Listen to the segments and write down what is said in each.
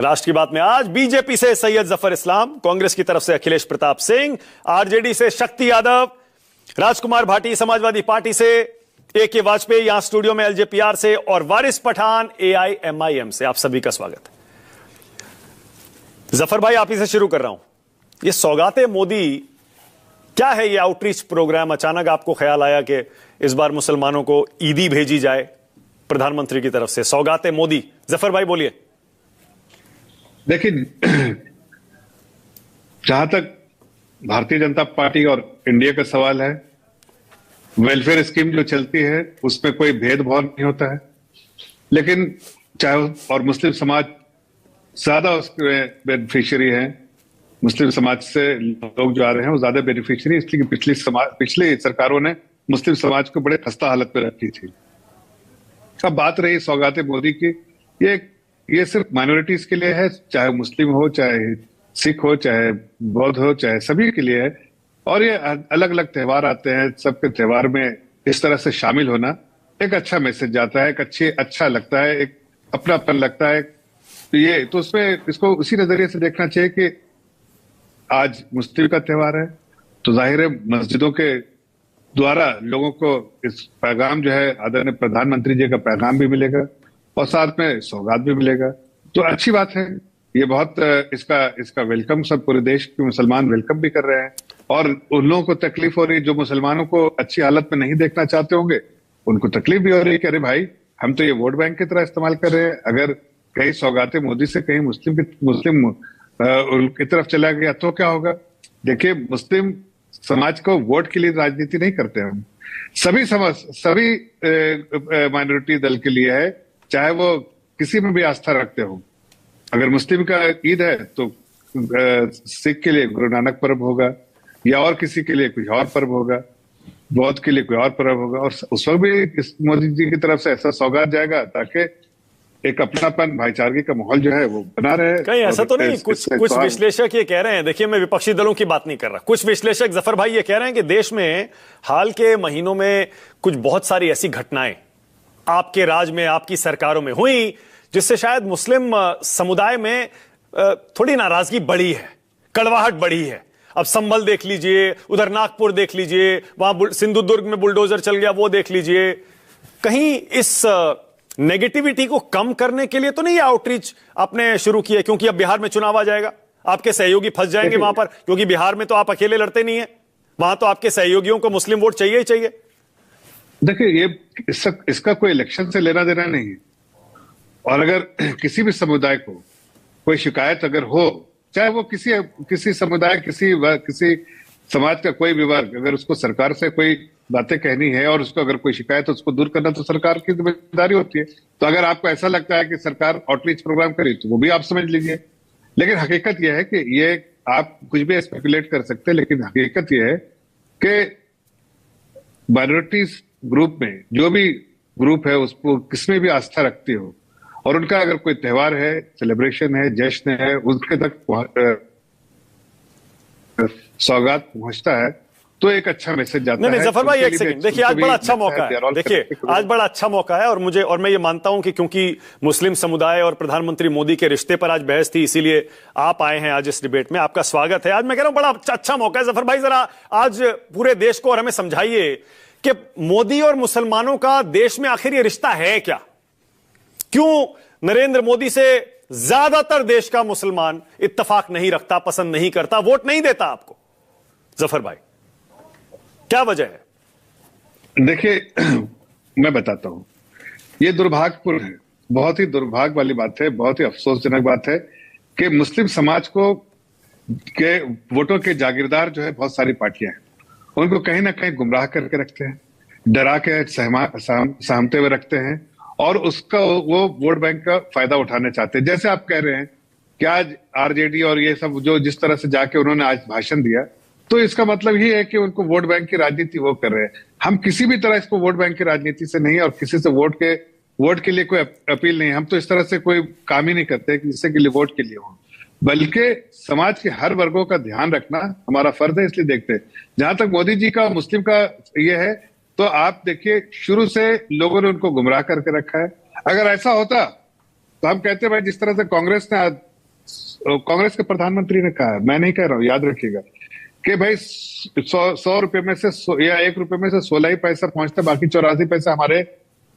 राष्ट्र की बात में आज बीजेपी से सैयद जफर इस्लाम, कांग्रेस की तरफ से अखिलेश प्रताप सिंह, आरजेडी से शक्ति यादव, राजकुमार भाटी समाजवादी पार्टी से, ए.के. वाजपेयी यहां स्टूडियो में एलजेपीआर से और वारिस पठान एआईएमआईएम से। आप सभी का स्वागत है। जफर भाई, आप ही से शुरू कर रहा हूं। ये सौगाते मोदी क्या है? ये आउटरीच प्रोग्राम, अचानक आपको ख्याल आया कि इस बार मुसलमानों को ईदी भेजी जाए प्रधानमंत्री की तरफ से, सौगाते मोदी। जफर भाई बोलिए। देखिए, जहां तक भारतीय जनता पार्टी और इंडिया का सवाल है, वेलफेयर स्कीम जो चलती है उसमें कोई भेदभाव नहीं होता है, लेकिन चाहे और मुस्लिम समाज ज्यादा उसके बेनिफिशियरी है। मुस्लिम समाज से लोग जो आ रहे हैं वो ज्यादा बेनिफिशियरी, इसलिए पिछली सरकारों ने मुस्लिम समाज को बड़े खस्ता हालत में रखी थी। अब बात रही सौगाते मोदी की, ये सिर्फ माइनॉरिटीज के लिए है, चाहे मुस्लिम हो, चाहे सिख हो, चाहे बौद्ध हो, चाहे सभी के लिए है। और ये अलग अलग त्योहार आते हैं, सबके त्योहार में इस तरह से शामिल होना एक अच्छा मैसेज जाता है, अच्छा लगता है, एक अपनापन लगता है। तो उसमें इसको उसी नजरिए से देखना चाहिए कि आज मुस्लिम का त्योहार है, तो जाहिर है मस्जिदों के द्वारा लोगों को इस पैगाम जो है आदरणीय प्रधानमंत्री जी का पैगाम भी मिलेगा और साथ में सौगात भी मिलेगा, तो अच्छी बात है। ये बहुत इसका वेलकम सब पूरे देश के मुसलमान वेलकम भी कर रहे हैं। और उन लोगों को तकलीफ हो रही है जो मुसलमानों को अच्छी हालत में नहीं देखना चाहते होंगे, उनको तकलीफ भी हो रही है कि अरे भाई, हम तो ये वोट बैंक की तरह इस्तेमाल कर रहे हैं, अगर कहीं सौगाते मोदी से कहीं मुस्लिम उनकी तरफ चला गया तो क्या होगा। देखिए, मुस्लिम समाज को वोट के लिए राजनीति नहीं करते हम, सभी माइनॉरिटी दल के लिए है, चाहे वो किसी में भी आस्था रखते हो। अगर मुस्लिम का ईद है तो सिख के लिए गुरु नानक पर्व होगा, या और किसी के लिए कोई और पर्व होगा, बौद्ध के लिए कोई और पर्व होगा, और उस वक्त भी इस मोदी जी की तरफ से ऐसा सौगात जाएगा ताकि एक अपनापन, भाईचारगी का माहौल जो है वो बना रहे। कहीं ऐसा तो नहीं, कुछ विश्लेषक ये कह रहे हैं, देखिए मैं विपक्षी दलों की बात नहीं कर रहा, कुछ विश्लेषक जफर भाई ये कह रहे हैं कि देश में हाल के महीनों में कुछ बहुत सारी ऐसी घटनाएं आपके राज में, आपकी सरकारों में हुई, जिससे शायद मुस्लिम समुदाय में थोड़ी नाराजगी बढ़ी है, कड़वाहट बढ़ी है। अब संभल देख लीजिए, उधर नागपुर देख लीजिए, वहां सिंधुदुर्ग में बुलडोजर चल गया, वो देख लीजिए। कहीं इस नेगेटिविटी को कम करने के लिए तो नहीं आउटरीच आपने शुरू किया? क्योंकि अब बिहार में चुनाव आ जाएगा, आपके सहयोगी फंस जाएंगे वहां पर, क्योंकि बिहार में तो आप अकेले लड़ते नहीं है, वहां तो आपके सहयोगियों को मुस्लिम वोट चाहिए ही चाहिए। देखिए, ये इसका कोई इलेक्शन से लेना देना नहीं है। और अगर किसी भी समुदाय को कोई शिकायत अगर हो, चाहे वो किसी समुदाय, किसी समाज का कोई भी वर्ग, अगर उसको सरकार से कोई बातें कहनी है और उसको अगर कोई शिकायत है उसको दूर करना तो सरकार की जिम्मेदारी होती है। तो अगर आपको ऐसा लगता है कि सरकार आउटरीच प्रोग्राम करे तो वो भी आप समझ लीजिए, लेकिन हकीकत यह है कि ये आप कुछ भी स्पेकुलेट कर सकते हैं, लेकिन हकीकत यह है कि माइनॉरिटीज ग्रुप में जो भी ग्रुप है उसको किसमें भी आस्था रखती हो और उनका अगर कोई त्योहार है, सेलिब्रेशन है, जश्न है, उसके तक सौगात पहुंचता है तो एक अच्छा मैसेज जाता है। नहीं जफर भाई, एक सेकंड, देखिए आज बड़ा अच्छा मौका है, देखिए आज बड़ा अच्छा मौका है, और मैं ये मानता हूं कि क्योंकि मुस्लिम समुदाय और प्रधानमंत्री मोदी के रिश्ते पर आज बहस थी, इसीलिए आप आए हैं आज इस डिबेट में, आपका स्वागत है। आज मैं कह रहा हूं बड़ा अच्छा मौका है। जफर भाई, जरा आज पूरे देश को और हमें समझाइए कि मोदी और मुसलमानों का देश में आखिर ये रिश्ता है क्या? क्यों नरेंद्र मोदी से ज्यादातर देश का मुसलमान इत्तेफाक नहीं रखता, पसंद नहीं करता, वोट नहीं देता आपको? जफर भाई, क्या वजह है? देखिए, मैं बताता हूं, यह दुर्भाग्यपूर्ण है, बहुत ही दुर्भाग्य वाली बात है, बहुत ही अफसोसजनक बात है कि मुस्लिम समाज को के वोटों के जागीरदार जो है बहुत सारी पार्टियां हैं, उनको कहीं ना कहीं गुमराह करके रखते हैं, डरा के सहमते हुए रखते हैं और उसका वो वोट बैंक का फायदा उठाना चाहते हैं। जैसे आप कह रहे हैं कि आज आरजेडी और ये सब जो जिस तरह से जाके उन्होंने आज भाषण दिया, तो इसका मतलब ही है कि उनको वोट बैंक की राजनीति वो कर रहे हैं। हम किसी भी तरह इसको वोट बैंक की राजनीति से नहीं, और किसी से वोट के लिए कोई अपील नहीं, हम तो इस तरह से कोई काम ही नहीं करते कि जिससे के लिए वोट के लिए हो, बल्कि समाज के हर वर्गों का ध्यान रखना हमारा फर्ज है, इसलिए देखते हैं। जहां तक मोदी जी का मुस्लिम का ये है, तो आप देखिए शुरू से लोगों ने उनको गुमराह करके रखा है। अगर ऐसा होता तो हम कहते हैं भाई, जिस तरह से कांग्रेस ने कांग्रेस के प्रधानमंत्री ने कहा है, मैं नहीं कह रहा हूं, याद रखिएगा, कि भाई 100 रुपए में से या 1 रुपए में से 16 ही पैसा पहुंचता, बाकी 84 पैसा हमारे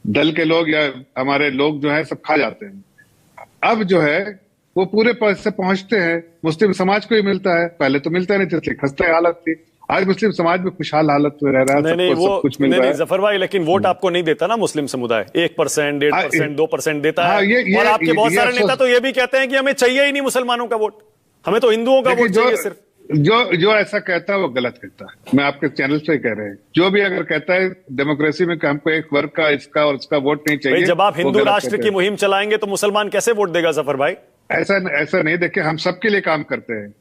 दल के लोग या हमारे लोग जो है सब खा जाते हैं। अब जो है वो पूरे पैसे पहुंचते हैं, मुस्लिम समाज को ही मिलता है। पहले तो मिलता नहीं था, इसलिए खस्ता हालत थी। आज मुस्लिम समाज में खुशहाल हालत में रह रहा है, सब कुछ मिल रहा है। जफर भाई, लेकिन वोट आपको नहीं देता ना मुस्लिम समुदाय। 1%, 1.5%, 2% देता है। और आपके बहुत सारे नेता तो ये भी कहते हैं कि हमें चाहिए ही नहीं मुसलमानों का वोट, हमें तो हिंदुओं का वोट चाहिए सिर्फ। जो ऐसा कहता है वो गलत कहता है। मैं आपके चैनल से कह रहे हैं, जो भी अगर कहता है डेमोक्रेसी में कि हमको एक वर्ग का, इसका और उसका वोट नहीं चाहिए, जब आप हिंदू राष्ट्र की मुहिम चलाएंगे तो मुसलमान कैसे वोट देगा जफर भाई? ऐसा नहीं। देखिए, हम सबके लिए काम करते हैं,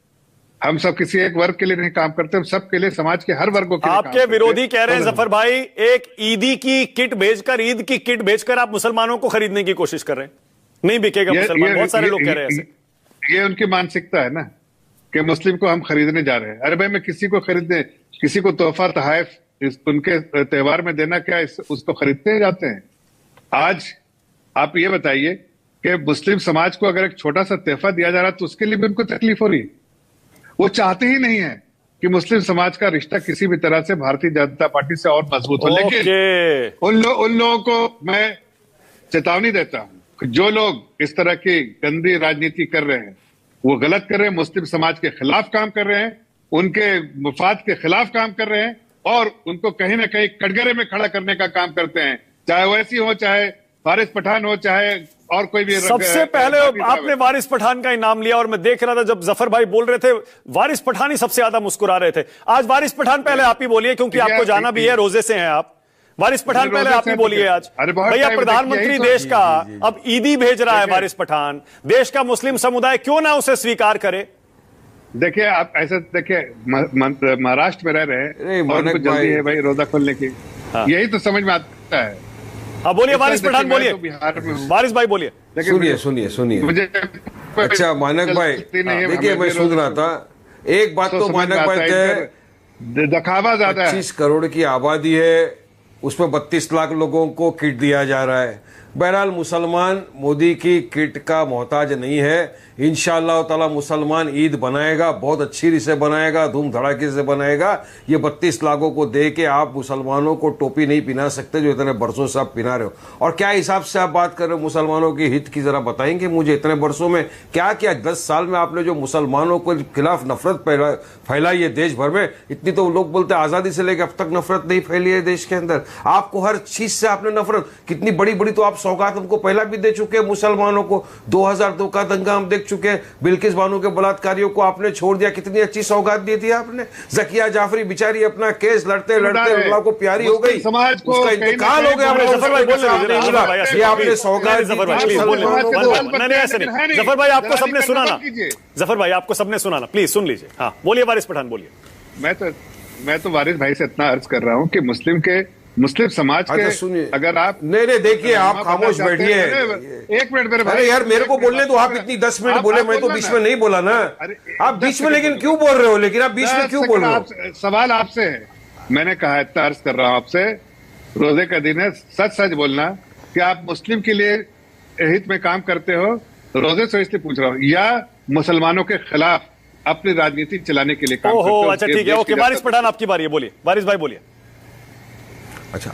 हम सब किसी एक वर्ग के लिए नहीं काम करते, हम सबके लिए, समाज के हर वर्गों के लिए। आपके विरोधी कह रहे हैं जफर भाई, एक ईदी की किट भेजकर, ईद की किट भेजकर आप मुसलमानों को खरीदने की कोशिश कर रहे हैं। नहीं बिकेगा मुसलमान, बहुत सारे लोग कह रहे हैं ऐसे। ये उनकी मानसिकता है ना कि मुस्लिम को हम खरीदने जा रहे हैं। अरे भाई, मैं किसी को खरीदने, किसी को तोहफा तोहफ उनके त्योहार में देना क्या, उसको खरीदते जाते हैं। आज आप ये बताइए कि मुस्लिम समाज को अगर एक छोटा सा तोहफा दिया जा रहा है तो उसके लिए भी उनको तकलीफ हो रही है। वो चाहते ही नहीं है कि मुस्लिम समाज का रिश्ता किसी भी तरह से भारतीय जनता पार्टी से और मजबूत हो। लेकिन उन लोगों को मैं चेतावनी देता हूं, जो लोग इस तरह की गंदी राजनीति कर रहे हैं, वो गलत कर रहे हैं, मुस्लिम समाज के खिलाफ काम कर रहे हैं, उनके मुफाद के खिलाफ काम कर रहे हैं और उनको कहीं ना कहीं कटघरे में खड़ा करने का काम करते हैं। चाहे वैसी हो, चाहे वारिस पठान हो, चाहे और कोई भी। सबसे पहले आपने वारिस पठान का ही नाम लिया और मैं देख रहा था जब जफर भाई बोल रहे थे, वारिस पठान ही सबसे ज्यादा मुस्कुरा रहे थे। आज वारिस पठान पहले आप ही बोलिए, क्योंकि आपको जाना भी है, रोजे से हैं आप। वारिस पठान पहले आप ही बोलिए आज। भैया, प्रधानमंत्री देश का अब ईदी भेज रहा है वारिस पठान, देश का मुस्लिम समुदाय क्यों ना उसे स्वीकार करे? देखिए, आप ऐसे देखिए, महाराष्ट्र में रह रहे हैं और उनको जल्दी है भाई रोजा खोलने की, यही तो समझ में आता है। हाँ बोलिए वारिस पठान, बोलिए वारिस भाई, बोलिए। सुनिए मुझे। अच्छा मानक भाई, देखिए मैं सुन रहा था, एक बात तो मानक भाई थे, दिखावा ज्यादा है। 25 करोड़ की आबादी है, उसमें 32 लाख लोगों को किट दिया जा रहा है। बहरहाल मुसलमान मोदी की किट का मोहताज नहीं है। इंशाअल्लाह ताला मुसलमान ईद बनाएगा, बहुत अच्छी से बनाएगा, धूम धड़ाके से बनाएगा। ये 32 लाखों को दे के आप मुसलमानों को टोपी नहीं पिना सकते जो इतने बरसों से आप पिना रहे हो। और क्या हिसाब से आप बात कर रहे हो मुसलमानों के हित की, जरा बताएंगे मुझे। इतने बरसों में क्या किया? 10 साल में आपने जो मुसलमानों के खिलाफ नफरत फैलाई है देश भर में, इतनी तो लोग बोलते हैं आजादी से लेकर अब तक नफरत नहीं फैली है देश के अंदर। आपको हर चीज से आपने नफरत, कितनी बड़ी बड़ी तो आप सौगात हमको पहला भी दे चुके हैं मुसलमानों को। 2002 का दंगा हम देख चुके हैं, बिल्किस बानो के बलात्कारियों को आपने छोड़ दिया, कितनी अच्छी सौगात दी थी आपने। जकिया जाफरी बेचारी अपना केस लड़ते लड़ते अल्लाह को प्यारी हो गई, समाज को उसका इंतकाल हो गया। जफर भाई बोल, ये आपने सौगात। जफर भाई आपको सबने सुना ना, जफर भाई आपको सबने सुना ना, प्लीज सुन लीजिए। हाँ बोलिए वारिस पठान, बोलिए। मैं तो वारिस भाई से इतना अर्ज कर रहा हूँ कि मुस्लिम समाज के, सुनिए, अगर आप नहीं देखिए, आप खामोश बैठिए। 1 मिनट मेरे भाई। अरे यार मेरे को बोलने तो आप इतनी 10 मिनट बोले, मैं तो बीच में नहीं बोला ना। आप बीच में लेकिन क्यों बोल रहे हो? लेकिन आप बीच में क्यों बोल रहे हो? सवाल आपसे है, मैंने कहा इतना अर्ज कर रहा हूं आपसे, रोजे का दिन है, सच सच बोलना कि आप मुस्लिम के लिए हित में काम करते हो। रोजे से इसलिए पूछ रहा हूँ, या मुसलमानों के खिलाफ अपनी राजनीति चलाने के लिए काम करते हो? अच्छा ठीक है, ओके। वारिस पठान आपकी बारी है, बोलिए वारिस भाई, बोलिए। अच्छा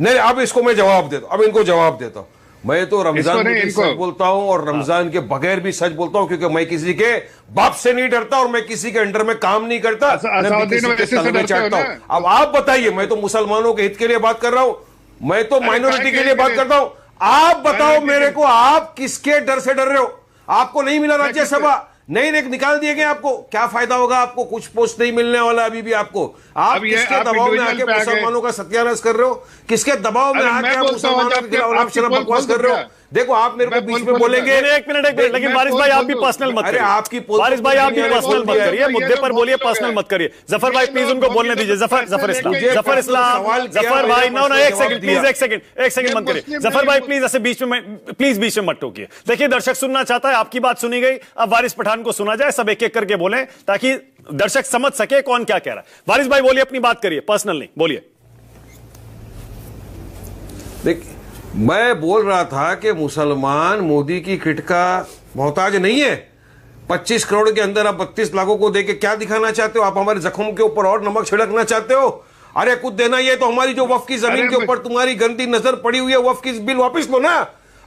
नहीं, अब इसको मैं जवाब देता हूं, अब इनको जवाब देता हूं। मैं तो रमजान में भी सच बोलता हूं और रमजान के बगैर भी सच बोलता हूं, क्योंकि मैं किसी के बाप से नहीं डरता और मैं किसी के अंडर में काम नहीं करता, मैं किसी के तल में चढ़ता हूं। अब आप बताइए, मैं तो मुसलमानों के हित के लिए बात कर रहा हूं, मैं तो माइनॉरिटी के लिए बात करता हूं। आप बताओ मेरे को, आप किसके डर से डर रहे हो? आपको नहीं मिला राज्यसभा, नहीं निकाल दिए गए, आपको क्या फायदा होगा? आपको कुछ पोस्ट नहीं मिलने वाला अभी भी आपको। आप किसके दबाव में आके मुसलमानों का सत्यानाश कर रहे हो? किसके दबाव में आके आप मुसलमानों के खिलाफ बकवास कर रहे हो? देखो आप मेरे को बीच में बोलेंगे, एक मिनट, लेकिन वारिस भाई आप भी पर्सनल मत करिए। आपकी वारिस भाई आप भी पर्सनल मत करिए, मुद्दे पर बोलिए, पर्सनल मत करिए। जफर भाई प्लीज उनको बोलने दीजिए। जफर इस्लाम, जफर भाई, नो एक सेकंड प्लीज, एक सेकंड मत करिए। जफर भाई प्लीज ऐसे बीच में मत टोकिए। देखिए दर्शक सुनना चाहता है, आपकी बात सुनी गई, अब वारिस पठान को सुना जाए। सब एक एक करके बोले ताकि दर्शक समझ सके कौन क्या कह रहा है। वारिस भाई बोलिए, अपनी बात करिए, पर्सनल नहीं, बोलिए। देखिए मैं बोल रहा था कि मुसलमान मोदी की किट का मोहताज नहीं है। 25 करोड़ के अंदर आप 32 लाखों को देके क्या दिखाना चाहते हो? आप हमारे जख्म के ऊपर और नमक छिड़कना चाहते हो? अरे कुछ देना, ये तो हमारी जो वक्फ की जमीन के ऊपर तुम्हारी गंदी नजर पड़ी हुई है, वक्फ की बिल वापस लो ना।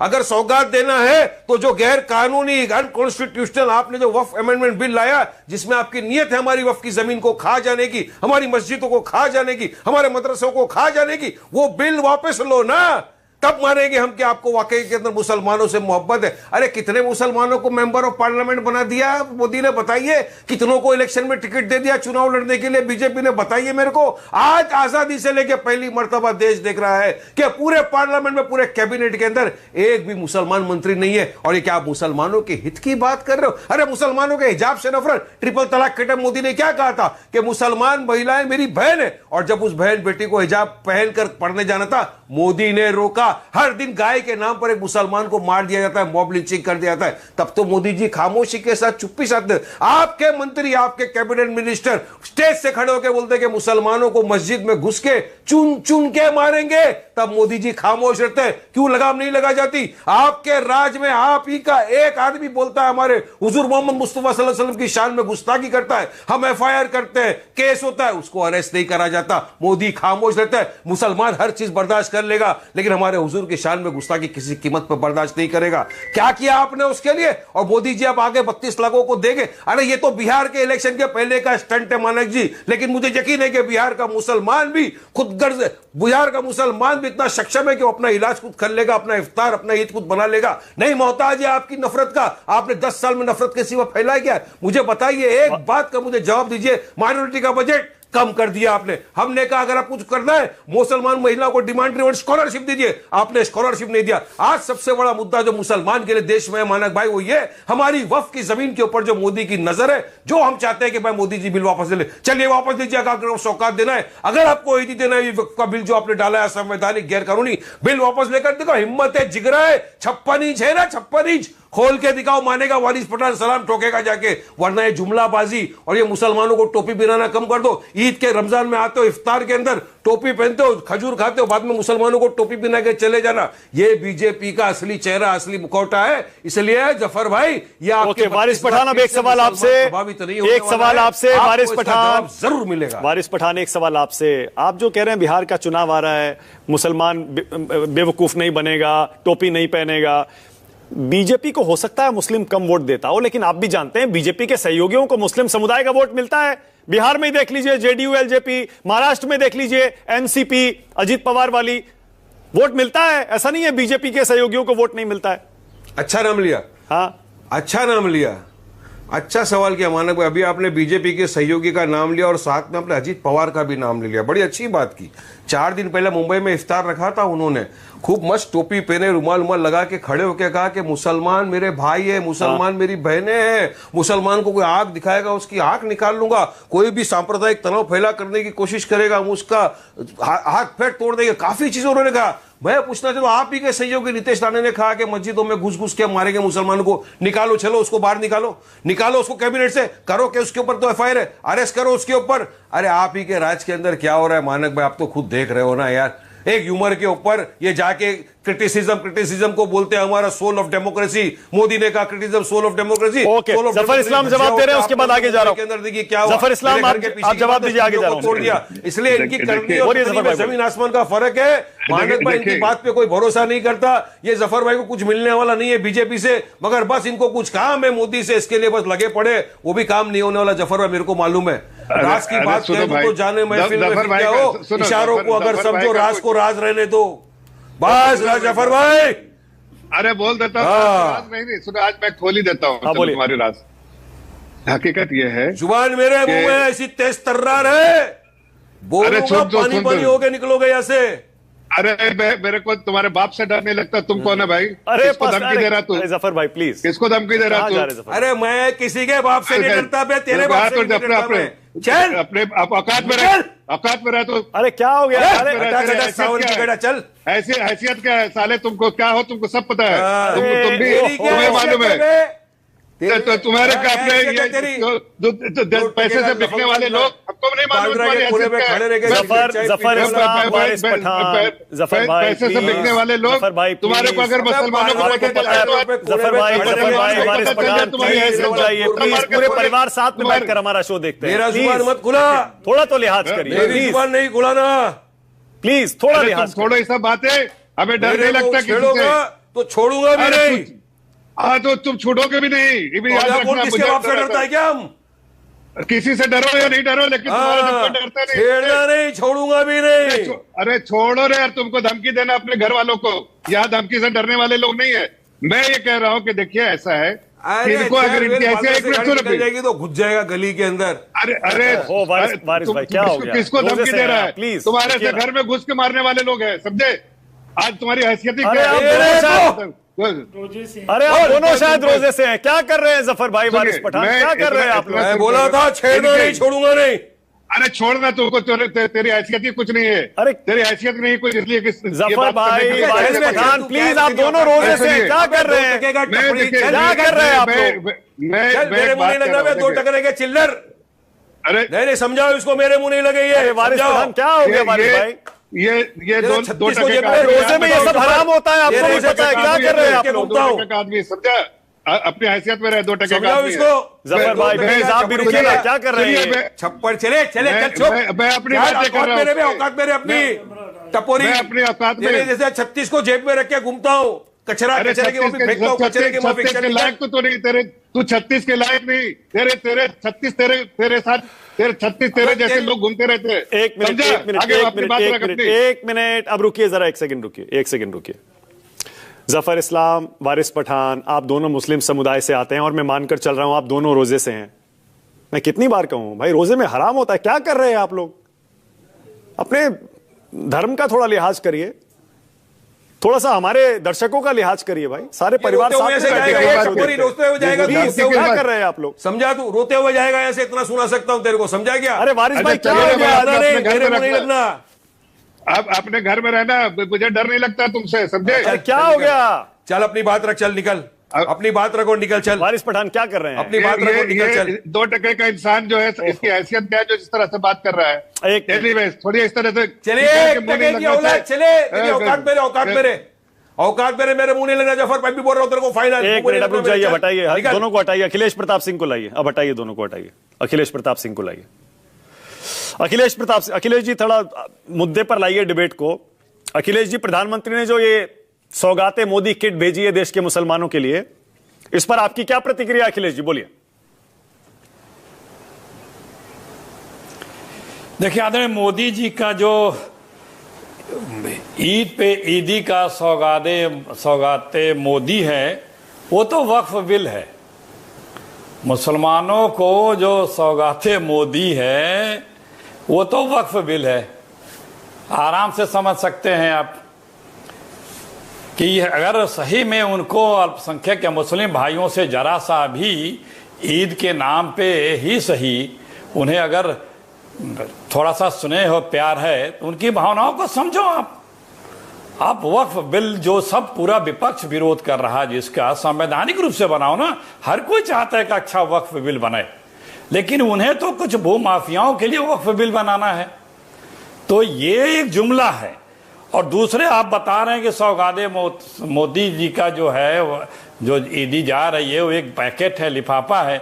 अगर सौगात देना है तो जो गैर कानूनी अनकॉन्स्टिट्यूशनल आपने जो वक्फ अमेंडमेंट बिल लाया, जिसमें आपकी नीयत है हमारी वक्फ की जमीन को खा जाने की, हमारी मस्जिदों को खा जाने की, हमारे मदरसों को खा जाने की, वो बिल वापस लो ना। तब मानेंगे हम कि आपको वाकई के अंदर मुसलमानों से मोहब्बत है। अरे कितने मुसलमानों को मेंबर ऑफ पार्लियामेंट बना दिया मोदी ने, बताइए? कितनों को इलेक्शन में टिकट दे दिया चुनाव लड़ने के लिए बीजेपी ने, बताइए मेरे को। आज आजादी से लेकर पहली मर्तबा देश देख रहा है कि पूरे पार्लियामेंट में, पूरे कैबिनेट के अंदर एक भी मुसलमान मंत्री नहीं है। और ये क्या आप मुसलमानों के हित की बात कर रहे हो? अरे मुसलमानों के हिजाब से नफरत, ट्रिपल तलाक के टाइम मोदी ने क्या कहा था कि मुसलमान महिलाएं मेरी बहन है, और जब उस बहन बेटी को हिजाब पहनकर पढ़ने जाना था, मोदी ने रोका। हर दिन गाय के नाम पर एक मुसलमान को मार दिया जाता है, मॉब लिंचिंग कर दिया जाता है, तब तो मोदी जी खामोशी के साथ, चुप्पी साथ। आपके मंत्री, आपके कैबिनेट मिनिस्टर स्टेज से खड़े होकर बोलते कि मुसलमानों को मस्जिद में घुस के चुन चुन के मारेंगे, तब मोदी जी खामोश रहते हैं। क्यों लगाम नहीं लगा जाती? आपके राज में आप ही का एक आदमी बोलता है हमारे हुजूर मोहम्मद मुस्तफा सल्लल्लाहु अलैहि वसल्लम की शान में गुस्ताखी करता है, हम एफआईआर करते हैं, केस होता है, उसको अरेस्ट नहीं करा जाता, मोदी खामोश रहता है। मुसलमान हर चीज बर्दाश्त कर लेगा, लेकिन हमारे हुजूर की शान में गुस्ताखी किसी कीमत पर बर्दाश्त नहीं करेगा। क्या किया आपने उसके लिए? और मोदी जी अब आगे 32 लाखों को देंगे। अरे ये तो बिहार के इलेक्शन के पहले का स्टंट है मानक जी, लेकिन मुझे यकीन है कि बिहार का मुसलमान भी खुद गर्ज, बिहार का मुसलमान भी इतना सक्षम है कि वो अपना इलाज खुद कर लेगा, अपना इफ्तार, अपना ईद खुद बना लेगा, नहीं मोहताज है आपकी नफरत का। आपने 10 साल में नफरत के सिवा फैलाया क्या? मुझे बताइए, एक बात का मुझे जवाब दीजिए। माइनॉरिटी का बजट कम कर दिया आपने। हमने कहा अगर आप कुछ करना है मुसलमान महिलाओं को डिमांड ड्रिवन स्कॉलरशिप दीजिए, आपने स्कॉलरशिप नहीं दिया। आज सबसे बड़ा मुद्दा जो मुसलमान के लिए देश में है मानक भाई, वो ये हमारी वक्फ की जमीन के ऊपर जो मोदी की नजर है, जो हम चाहते हैं कि भाई मोदी जी बिल वापस ले ले। चलिए वापस लीजिए, अगर सौकात देना है, अगर आपको ईदी देना है, वक्फ का बिल जो आपने डाला है असंवैधानिक गैर कानूनी बिल वापस लेकर देखो, हिम्मत है, जिगरा है, 56 इंच है ना, 56 इंच खोल के दिखाओ, मानेगा वारिस पठान सलाम ठोकेगा जाके, वरना ये जुमलाबाजी और ये मुसलमानों को टोपी पहनाना कम कर दो। ईद के रमजान में आते हो, इफ्तार के अंदर टोपी पहनते हो, खजूर खाते हो, बाद में मुसलमानों को टोपी पहना के चले जाना, ये बीजेपी का असली चेहरा, असली मुखौटा है। इसलिए जफर भाई, ये आपके वारिस पठान, अब एक सवाल आपसे, एक सवाल आपसे वारिस पठान जरूर मिलेगा। वारिस पठान, एक सवाल आपसे, आप जो कह रहे हैं बिहार का चुनाव आ रहा है, मुसलमान बेवकूफ नहीं बनेगा, टोपी नहीं पहनेगा, बीजेपी को हो सकता है मुस्लिम कम वोट देता हो, लेकिन आप भी जानते हैं बीजेपी के सहयोगियों को मुस्लिम समुदाय का वोट मिलता है। बिहार में ही देख लीजिए जेडीयू एलजेपी, महाराष्ट्र में देख लीजिए एनसीपी अजीत पवार वाली, वोट मिलता है। ऐसा नहीं है बीजेपी के सहयोगियों को वोट नहीं मिलता है। अच्छा नाम लिया, हाँ अच्छा नाम लिया, अच्छा सवाल किया मानक भाई। अभी आपने बीजेपी के सहयोगी का नाम लिया और साथ में आपने अजीत पवार का भी नाम ले लिया, बड़ी अच्छी बात की। 4 दिन पहले मुंबई में इफ्तार रखा था उन्होंने, खूब मस्त टोपी पहने, रुमाल लगा के खड़े होकर कहा कि मुसलमान मेरे भाई है, मुसलमान मेरी बहनें हैं, मुसलमान को कोई आंख दिखाएगा उसकी आंख निकाल लूंगा, कोई भी सांप्रदायिक तनाव फैला करने की कोशिश करेगा हम उसका हाथ पैर तोड़ देंगे, काफी चीजें उन्होंने कहा। मैं पूछना चाहता हूं, आप ही के सहयोगी नीतीश राणे ने कहा कि मस्जिदों में घुस घुस के मारेंगे मुसलमानों को, निकालो, चलो उसको बाहर निकालो, निकालो उसको कैबिनेट से, करो कि उसके ऊपर तो एफआईआर है, अरेस्ट करो उसके ऊपर। अरे आप ही के राज के अंदर क्या हो रहा है मानक भाई, आप तो खुद देख रहे हो ना यार। एक ह्यूमर के ऊपर ये जाके क्रिटिसिज्म को बोलते हैं हमारा सोल ऑफ डेमोक्रेसी। मोदी ने कहा criticism soul of democracy. Okay, Zafar Islam जवाब दे रहे हैं, उसके बाद आगे जा रहा हूं। के अंदर देखिए क्या जफर इस्लाम आप जवाब दीजिए, आगे जा रहा हूं। तोड़ दिया, इसलिए इनकी करनी और जमीन आसमान का फर्क है। मानक भाई इनकी बात पे कोई भरोसा नहीं करता, ये जफर भाई को कुछ मिलने वाला नहीं है बीजेपी से, मगर बस इनको कुछ काम है मोदी से, इसके लिए बस लगे पड़े, वो भी काम नहीं होने वाला। जफर भाई मेरे को मालूम है, राज की बात करें तो जाने महफिल में क्या हो, इशारों को अगर समझो, राज को राज रहने दो बस। जफर भाई अरे बोल देता हूँ, राज नहीं सुनो, आज मैं खोल ही देता हूँ तुम्हारी राज। हकीकत यह है, जुबान मेरे मुंह में ऐसी तेज तर्रार है, बोलूंगा पानी पानी हो गए निकलोगे यहाँ से। अरे मेरे को तुम्हारे बाप से डर नहीं लगता, तुम कौन है भाई? अरे किसको धमकी दे रहा तू? जफर भाई प्लीज, किसको धमकी दे रहा तू? अरे मैं किसी के बाप से नहीं डरता, मैं तेरे बाप से नहीं डरता। चल अपने औकात में रह, औकात में रह तू। अरे क्या हो गया? अरे चल, ऐसी हैसियत क्या है साले? तुमको क्या हो, तुमको सब पता है, तुम भी तुम्हें मालूम है। तो तुम्हारे अपने पैसे से बिकने वाले लोग तुमको नहीं मालूम बागडोगरा के कुएं में खड़े रह गए। जफर इस्लाम वारिस पठान, जफर भाई पैसे से बिकने वाले लोग, जफर भाई तुम्हारे को अगर मुसलमानों को पता है तो जफर भाई वारिस पठान प्लीज रुक जाइए, प्लीज पूरे परिवार साथ में बैठकर हमारा शो देखते हैं। मेरा जुबान मत खुला, थोड़ा तो लिहाज करिए, मेरी प्लीज जुबान नहीं खुलाना, प्लीज थोड़ा लिहाज। छोड़ो ये सब बातें, हमें डर नहीं लगता किसी से। तो छोड़ूंगा भी नहीं। हाँ तो तुम छूटोगे भी नहीं, ये भी याद रखना। किसके बाप से डरता है क्या हम? किसी से डरो या नहीं डरो, लेकिन तुम्हारे से कोई डरता नहीं। छेड़ना नहीं, छोड़ूंगा भी नहीं। अरे छोड़ो रे यार, तुमको धमकी देना अपने घर वालों को, यहाँ धमकी से डरने वाले लोग नहीं है। मैं ये कह रहा हूँ कि देखिए ऐसा है, इनको अगर इनकी ऐसे एक मिनट जाएगी तो घुस जाएगा गली के अंदर। अरे वारिस भाई क्या हो गया? किसको धमकी दे रहा है? प्लीज तुम्हारे से घर में घुस के मारने वाले लोग हैं, समझे? आज तुम्हारी हैसियत ही क्या है? अरे आप दोनों शायद रोजे से हैं, क्या कर रहे हैं जफर भाई वारिस पठान, क्या कर रहे हैं आप लोग? मैं बोला था छेड़ना नहीं, छोड़ूंगा नहीं। अरे छोड़ना, तुमको तेरी हैसियत ही कुछ नहीं है। अरे तेरी हैसियत नहीं कुछ, इसलिए जफर भाई वारिस पठान प्लीज, आप दोनों रोजे से हैं, क्या कर रहे हैं? क्या कर रहे हैं आप लोग? मेरे मुंह नहीं लगना, मैं 2 टकरे के चिल्लर। अरे नहीं समझाओ इसको, मेरे मुंह नहीं लगे। ये वारिस पठान क्या हो गया वारिस भाई? ये दो टके का रोजे में ये सब हराम होता है, आपको नहीं पता है? क्या कर रहे हैं आप लोग? 2 टके का आदमी, समझा? अपनी हैसियत में रहे 2 टके का आदमी। जफर भाई प्लीज आप भी रुकिए ना, क्या कर रहे हैं? छप्पड़ चले मैं अपनी बातें कर रहा हूँ, औकात मेरे अपनी टपोरी, मैं अपनी औकात में जैसे 36 को जेब में रख के घूमता हूँ, कचरे के मुंह पे फेंकता हूँ, कचरे के मुंह पे। 36 के लायक तो नहीं तेरे, तू 36 के लायक नहीं, तेरे 36 तेरे साथ 36 तेरे जैसे लोग घूमते रहते हैं। एक मिनट अब रुकिए जरा, एक सेकंड रुकिए। जफर इस्लाम वारिस पठान, आप दोनों मुस्लिम समुदाय से आते हैं और मैं मानकर चल रहा हूं आप दोनों रोजे से हैं। मैं कितनी बार कहूं भाई, रोजे में हराम होता है, क्या कर रहे हैं आप लोग? अपने धर्म का थोड़ा लिहाज करिए, थोड़ा सा हमारे दर्शकों का लिहाज करिए भाई, सारे परिवार साथ में रोते हुए जाएगा। क्या कर रहे हैं आप लोग? समझा तू, रोते हुए जाएगा ऐसे, इतना सुना सकता हूं तेरे को, समझा क्या? अरे वारिस भाई क्या हो गया? नहीं लगना, आप अपने घर में रहना, मुझे डर नहीं लगता तुमसे, समझे? क्या हो गया? चल अपनी बात रख, चल निकल, अपनी बात रखो, निकल चल। वारिस पठान क्या कर रहे हैं? अपनी बात रखो, निकल चल। 2 टके का इंसान जो है, इसकी हैसियत क्या है जो इस तरह से बात कर रहा है? थोड़ी इस तरह से चले, चले औकात मेरे मुंह नहीं लगना। जफर, मैं भी बोल रहा हूँ तेरे को फाइनल। एक मिनट रुक जाइए, हटाइए दोनों को, हटाइए अखिलेश प्रताप सिंह को लाइए, अब हटाइए दोनों को, हटाइए अखिलेश प्रताप सिंह को लाइए। अखिलेश जी थोड़ा मुद्दे पर लाइए डिबेट को। अखिलेश जी, प्रधानमंत्री ने जो ये सौगाते मोदी किट भेजी है देश के मुसलमानों के लिए, इस पर आपकी क्या प्रतिक्रिया? अखिलेश जी बोलिए। देखिए आदरणीय मोदी जी का जो ईद पे ईदी का सौगाते मोदी है, वो तो वक्फ बिल है। मुसलमानों को जो सौगाते मोदी है वो तो वक्फ बिल है। आराम से समझ सकते हैं आप कि अगर सही में उनको अल्पसंख्यक या मुस्लिम भाइयों से जरा सा भी ईद के नाम पे ही सही उन्हें अगर थोड़ा सा स्नेह और प्यार है तो उनकी भावनाओं को समझो। आप वक्फ बिल जो सब पूरा विपक्ष विरोध कर रहा है, जिसका संवैधानिक रूप से बनाओ ना। हर कोई चाहता है कि अच्छा वक्फ बिल बने, लेकिन उन्हें तो कुछ भूमाफियाओं के लिए वक्फ बिल बनाना है। तो ये एक जुमला है। और दूसरे आप बता रहे हैं कि सौगाते मोदी जी का जो है, जो ईदी जा रही है, वो एक पैकेट है, लिफाफा है।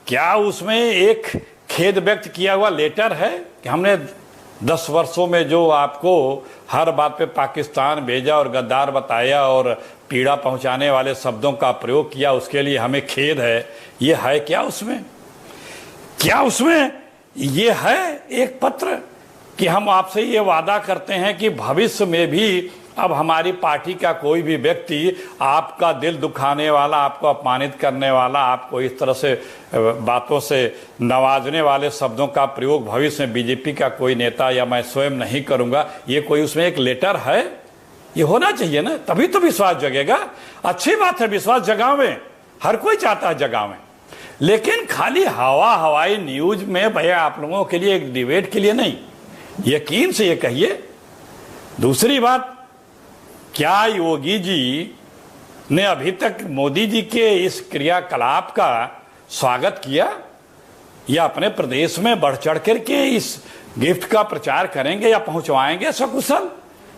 क्या उसमें एक खेद व्यक्त किया हुआ लेटर है कि हमने 10 वर्षों में जो आपको हर बात पे पाकिस्तान भेजा और गद्दार बताया और पीड़ा पहुंचाने वाले शब्दों का प्रयोग किया, उसके लिए हमें खेद है? ये है क्या उसमें? क्या उसमें ये है एक पत्र कि हम आपसे ये वादा करते हैं कि भविष्य में भी अब हमारी पार्टी का कोई भी व्यक्ति आपका दिल दुखाने वाला, आपको अपमानित करने वाला, आपको इस तरह से बातों से नवाजने वाले शब्दों का प्रयोग भविष्य में बीजेपी का कोई नेता या मैं स्वयं नहीं करूंगा। ये कोई उसमें एक लेटर है? ये होना चाहिए ना, तभी तो विश्वास जगेगा। अच्छी बात है, विश्वास जगावें, हर कोई चाहता है जगावें, लेकिन खाली हवाई न्यूज में भैया आप लोगों के लिए, एक डिबेट के लिए नहीं। यकीन से ये कहिए। दूसरी बात, क्या योगी जी ने अभी तक मोदी जी के इस क्रियाकलाप का स्वागत किया? या अपने प्रदेश में बढ़ चढ़ करके इस गिफ्ट का प्रचार करेंगे या पहुंचवाएंगे सकुशल,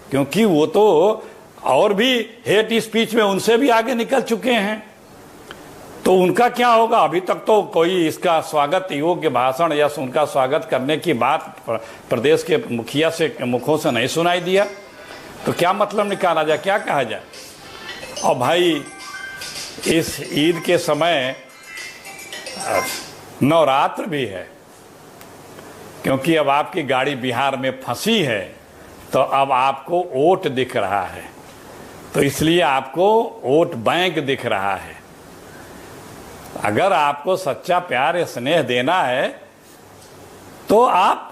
क्योंकि वो तो और भी हेट स्पीच में उनसे भी आगे निकल चुके हैं। तो उनका क्या होगा? अभी तक तो कोई इसका स्वागत योग्य भाषण या उनका स्वागत करने की बात प्रदेश के मुखिया से मुखों से नहीं सुनाई दिया। तो क्या मतलब निकाला जाए, क्या कहा जाए? और भाई इस ईद के समय नवरात्र भी है, क्योंकि अब आपकी गाड़ी बिहार में फंसी है, तो अब आपको वोट दिख रहा है, तो इसलिए आपको वोट बैंक दिख रहा है। अगर आपको सच्चा प्यार या स्नेह देना है तो आप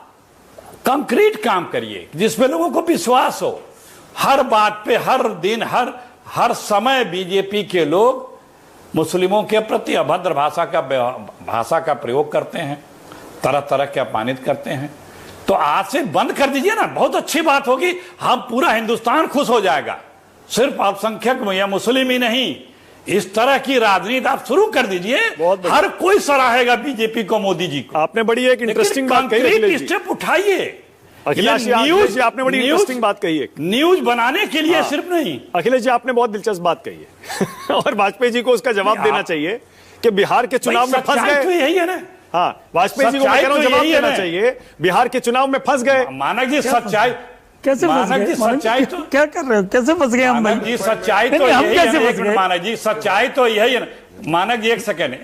कंक्रीट काम करिए जिसमें लोगों को विश्वास हो। हर बात पे, हर दिन, हर समय बीजेपी के लोग मुस्लिमों के प्रति अभद्र भाषा का प्रयोग करते हैं, तरह तरह के अपमानित करते हैं। तो आज से बंद कर दीजिए ना, बहुत अच्छी बात होगी। हम पूरा हिंदुस्तान खुश हो जाएगा, सिर्फ अल्पसंख्यक या मुस्लिम ही नहीं। इस तरह की राजनीति आप शुरू कर दीजिए, हर कोई सराहेगा बीजेपी को, मोदी जी को। आपने बड़ी एक इंटरेस्टिंग बात कही, स्टेप उठाइए। अखिलेश जी आपने बड़ी इंटरेस्टिंग बात कही है, न्यूज बनाने के लिए सिर्फ नहीं। अखिलेश जी आपने बहुत दिलचस्प बात कही है और वाजपेयी जी को उसका जवाब देना चाहिए कि बिहार के चुनाव में फंस गए। तो यही है ना। हाँ, वाजपेयी जी को मैं कह रहा हूं जवाब देना चाहिए, बिहार के चुनाव में फंस गए। मानक जी सच्चाई कैसे मानक जी सच्चाई तो क्या कर रहे हो, कैसे फंस गए हम? मानक जी सच्चाई तो यही है। मानक जी सच्चाई तो यही है ना। मानक जी 1 सेकंड,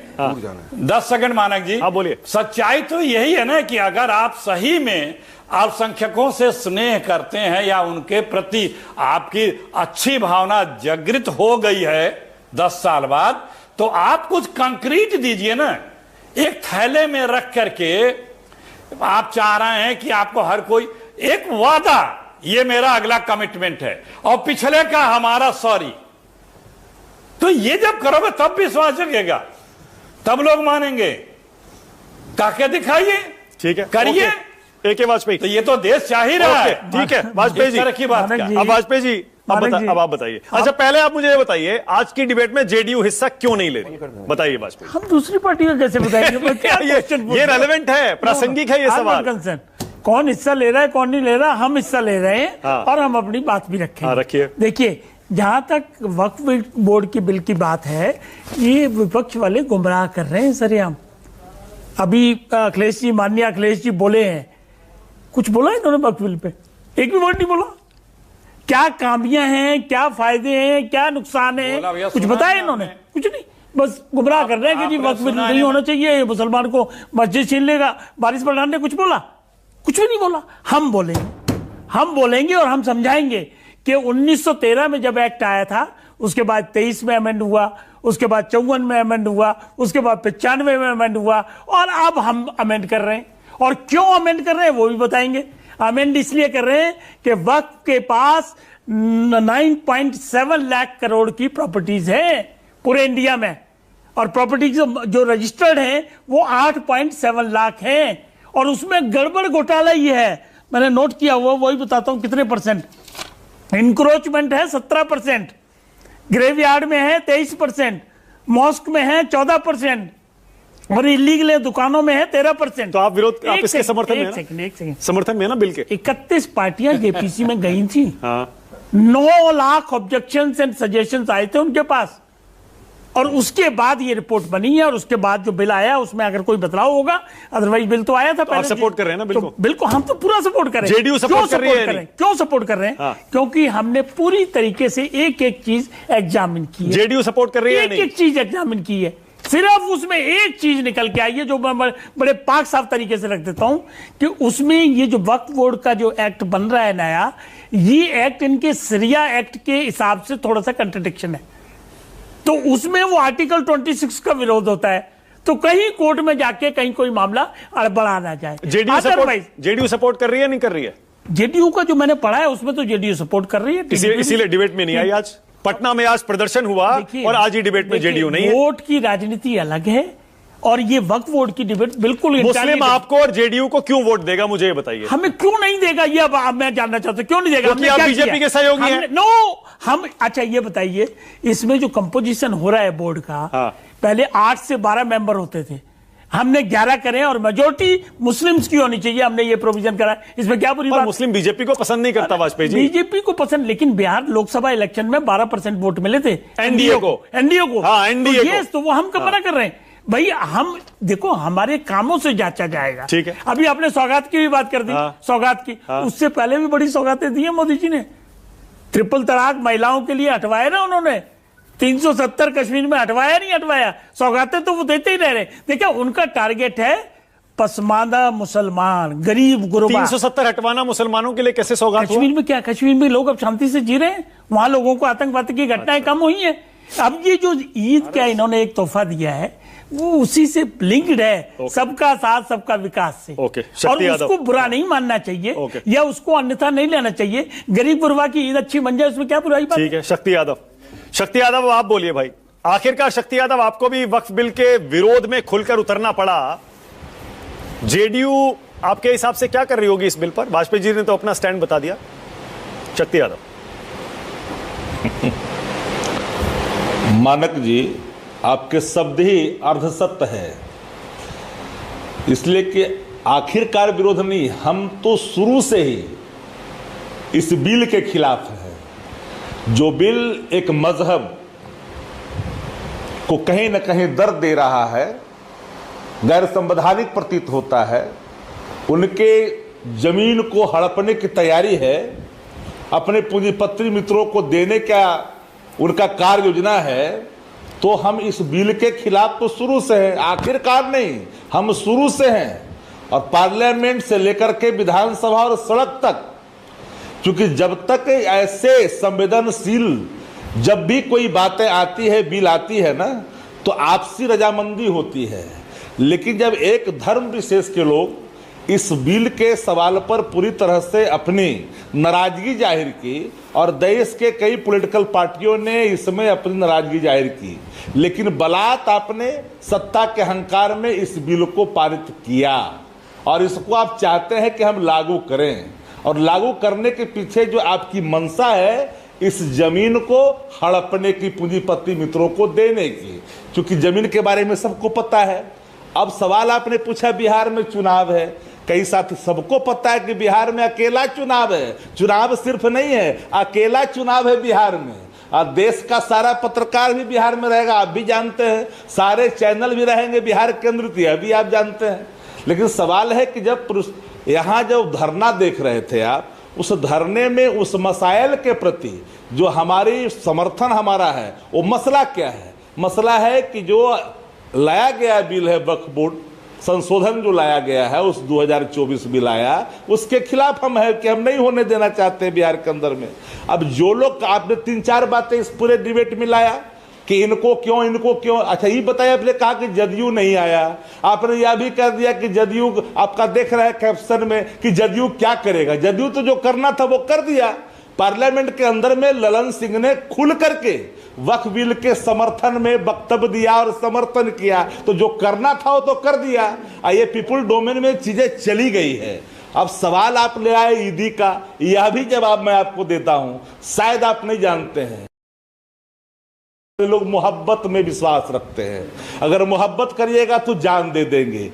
10 सेकंड मानक जी। हाँ बोलिए। सच्चाई तो यही है ना कि अगर आप सही में अल्पसंख्यकों से स्नेह करते हैं या उनके प्रति आपकी अच्छी भावना जागृत हो गई है 10 साल बाद, तो आप कुछ कंक्रीट दीजिए ना। एक थैले में रख करके आप चाह रहे हैं कि आपको हर कोई एक वादा, ये मेरा अगला कमिटमेंट है और पिछले का हमारा सॉरी। तो ये जब करोगे तब विश्वास जगेगा, तब लोग मानेंगे। काके दिखाइए, ठीक है, करिए। एक वाजपेयी, तो ये तो देश चाह ही रहा है। ठीक है वाजपेयी जी की बात क्या? अब वाजपेयी जी अब आप बताइए। अच्छा पहले आप मुझे ये बताइए, आज की डिबेट में जेडीयू हिस्सा क्यों नहीं ले रही, बताइए वाजपेयी। हम दूसरी पार्टी का कैसे बताएंगे? ये रेलेवेंट है, प्रासंगिक है ये सवाल। कौन हिस्सा ले रहा है कौन नहीं ले रहा, हम हिस्सा ले रहे हैं। हाँ। और हम अपनी बात भी रखें। हाँ, रखिए। देखिए, जहां तक वक्फ बोर्ड की बिल की बात है, ये विपक्ष वाले गुमराह कर रहे हैं सरेआम। अभी अखिलेश जी, माननीय अखिलेश जी बोले हैं, कुछ बोला इन्होंने वक्फ बिल पे? एक भी वर्ड नहीं बोला। क्या कामियां हैं, क्या फायदे हैं, क्या नुकसान है, कुछ बताया इन्होंने? कुछ नहीं, बस गुमराह कर रहे हैं कि जी वक्फ बिल नहीं होना चाहिए, मुसलमान को मस्जिद छीन लेगा। बारिश पठान ने कुछ बोला? कुछ भी नहीं बोला। हम बोलेंगे और हम समझाएंगे कि 1913 में जब एक्ट आया था, उसके बाद 23 में अमेंड हुआ, उसके बाद 54 में अमेंड हुआ, उसके बाद 95 में अमेंड हुआ, और अब हम अमेंड कर रहे हैं। और क्यों अमेंड कर रहे हैं वो भी बताएंगे। अमेंड इसलिए कर रहे हैं कि वक्फ के पास 9.7 लाख करोड़ की प्रॉपर्टीज है पूरे इंडिया में, और प्रॉपर्टीज जो रजिस्टर्ड हैं वो 8.7 लाख हैं। और उसमें गड़बड़ घोटाला ये है, मैंने नोट किया हुआ, वही बताता हूं कितने परसेंट। इंक्रोचमेंट है 17%, ग्रेवयार्ड में है 23%, मॉस्क में है 14%, और इलीगल दुकानों में है 13%। तो आप विरोध, आप इसके समर्थन में? एक सेकंड समर्थन में ना बिल के? 31 पार्टियां जेपीसी में गई थी। हाँ। 9 लाख ऑब्जेक्शंस एंड सजेशंस आए थे उनके पास, और उसके बाद ये रिपोर्ट बनी है, और उसके बाद जो बिल आया उसमें अगर कोई बदलाव होगा, अदरवाइज बिल तो आया था पहले। आप सपोर्ट कर रहे हैं ना बिल को? बिल्कुल, हम तो पूरा सपोर्ट कर रहे हैं। जेडीयू सपोर्ट कर रही है? क्यों सपोर्ट कर रहे हैं? हाँ। क्योंकि हमने पूरी तरीके से एक एक चीज एग्जामिन की है। जेडीयू सपोर्ट कर रही है? एक चीज एग्जामिन की है, सिर्फ उसमें एक चीज निकल के आई है जो मैं बड़े पाक साफ तरीके से रख देता हूं कि उसमें ये जो वक्फ बोर्ड का जो एक्ट बन रहा है नया, ये एक्ट इनके सरिया एक्ट के हिसाब से थोड़ा सा कंट्रडिक्शन है। तो उसमें वो आर्टिकल 26 का विरोध होता है, तो कहीं कोर्ट में जाके कहीं कोई मामला अड़बड़ा ना जाए। जेडीयू सपोर्ट कर रही है, नहीं कर रही है? जेडीयू का जो मैंने पढ़ा है उसमें तो जेडीयू सपोर्ट कर रही है। इसीलिए डिबेट में नहीं आई। आज पटना में आज प्रदर्शन हुआ और आज ही डिबेट में जेडीयू नहीं है। वोट की राजनीति अलग है और ये वक्फ बोर्ड की डिबेट बिल्कुल। मुस्लिम आपको और जेडीयू को क्यों वोट देगा, मुझे ये बताइए। हमें क्यों नहीं देगा ये अब मैं जानना चाहता हूं, क्यों नहीं देगा? क्योंकि आप बीजेपी के सहयोगी हैं। नो, हम अच्छा ये बताइए, इसमें जो कंपोजिशन हो रहा है बोर्ड का, हाँ। पहले 8 से 12 मेंबर होते थे, हमने 11 करें और मेजोरिटी मुस्लिम्स की होनी चाहिए, हमने ये प्रोविजन करा, इसमें क्या बुरी बात? मुस्लिम बीजेपी को पसंद नहीं करता वाजपेयी जी। बीजेपी को पसंद, लेकिन बिहार लोकसभा इलेक्शन में 12% वोट मिले थे एनडीए को। हाँ, एनडीए को। तो वो हम कब मना कर रहे हैं भाई? हम देखो, हमारे कामों से जांचा जाएगा। ठीक है। अभी आपने सौगात की भी बात कर दी। सौगात की, उससे पहले भी बड़ी सौगातें दी है मोदी जी ने। ट्रिपल तलाक महिलाओं के लिए हटवाया ना उन्होंने, 370 कश्मीर में हटवाया नहीं हटवाया, सौगातें तो वो देते ही रह रहे। देखिए, उनका टारगेट है पसमानदा मुसलमान, गरीब गुरबा। 370 हटवाना मुसलमानों के लिए कैसे सौगात? कश्मीर में क्या, कश्मीर में लोग अब शांति से जी रहे हैं, वहां लोगों को आतंकवाद की घटनाएं कम हुई हैं। अब ये जो ईद का इन्होंने एक तोहफा दिया है, वो उसी से लिंक्ड है, सबका साथ सबका विकास से। और उसको बुरा नहीं मानना चाहिए, या उसको अन्यथा नहीं लेना चाहिए। गरीब गुरबा की ईद अच्छी बन जाए, उसमें क्या बुराई बात? ठीक है। शक्ति यादव आप बोलिए भाई। आखिरकार शक्ति यादव, आपको भी वक्फ बिल के विरोध में खुलकर उतरना पड़ा। जेडीयू आपके हिसाब से क्या कर रही होगी इस बिल पर? वाजपेयी जी ने तो अपना स्टैंड बता दिया। शक्ति यादव। मानक जी, आपके शब्द ही अर्धसत्य है, इसलिए कि आखिरकार विरोध नहीं, हम तो शुरू से ही इस बिल के खिलाफ है। जो बिल एक मजहब को कहीं न कहीं दर्द दे रहा है, गैर संवैधानिक प्रतीत होता है, उनके जमीन को हड़पने की तैयारी है, अपने पूंजीपति मित्रों को देने का उनका कार्य योजना है, तो हम इस बिल के खिलाफ तो शुरू से हैं, आखिरकार नहीं, हम शुरू से हैं। और पार्लियामेंट से लेकर के विधानसभा और सड़क तक, क्योंकि जब तक ऐसे संवेदनशील जब भी कोई बातें आती है, बिल आती है ना, तो आपसी रजामंदी होती है। लेकिन जब एक धर्म विशेष के लोग इस बिल के सवाल पर पूरी तरह से अपनी नाराजगी जाहिर की, और देश के कई पॉलिटिकल पार्टियों ने इसमें अपनी नाराजगी जाहिर की, लेकिन बलात् आपने सत्ता के अहंकार में इस बिल को पारित किया, और इसको आप चाहते हैं कि हम लागू करें। और लागू करने के पीछे जो आपकी मंशा है, इस जमीन को हड़पने की, पूंजीपति मित्रों को देने की, क्योंकि जमीन के बारे में सबको पता है। अब सवाल आपने पूछा, बिहार में चुनाव है, कई साथी सबको पता है कि बिहार में अकेला चुनाव है, चुनाव सिर्फ नहीं है, अकेला चुनाव है बिहार में। और देश का सारा पत्रकार भी बिहार में रहेगा, आप भी जानते हैं, सारे चैनल भी रहेंगे बिहार केंद्रित, यह भी आप जानते हैं। लेकिन सवाल है कि जब यहाँ जब धरना देख रहे थे आप, उस धरने में उस मसाइल के प्रति जो हमारी समर्थन हमारा है, वो मसला क्या है? मसला है कि जो लाया गया बिल है, वक्फ बोर्ड संशोधन जो लाया गया है, उस 2024 बिल आया, उसके खिलाफ हम है कि हम नहीं होने देना चाहते बिहार के अंदर में। अब जो लोग, आपने 3-4 बातें इस पूरे डिबेट में लाया कि इनको क्यों, अच्छा ये बताया, आपने कहा कि जदयू नहीं आया, आपने यह भी कर दिया कि जदयू, आपका देख रहा है कैप्शन में कि जदयू क्या करेगा। जदयू तो जो करना था वो कर दिया। पार्लियामेंट के अंदर में ललन सिंह ने खुल करके वक्फ बिल के समर्थन में वक्तव्य दिया और समर्थन किया, तो जो करना था वो तो कर दिया। ये पीपुल डोमेन में चीजें चली गई है। अब सवाल आप ले आए ईदी का, यह भी जवाब मैं आपको देता हूं। शायद आप नहीं जानते हैं, लोग मोहब्बत में विश्वास रखते हैं, अगर मोहब्बत करिएगा तो जान दे देंगे।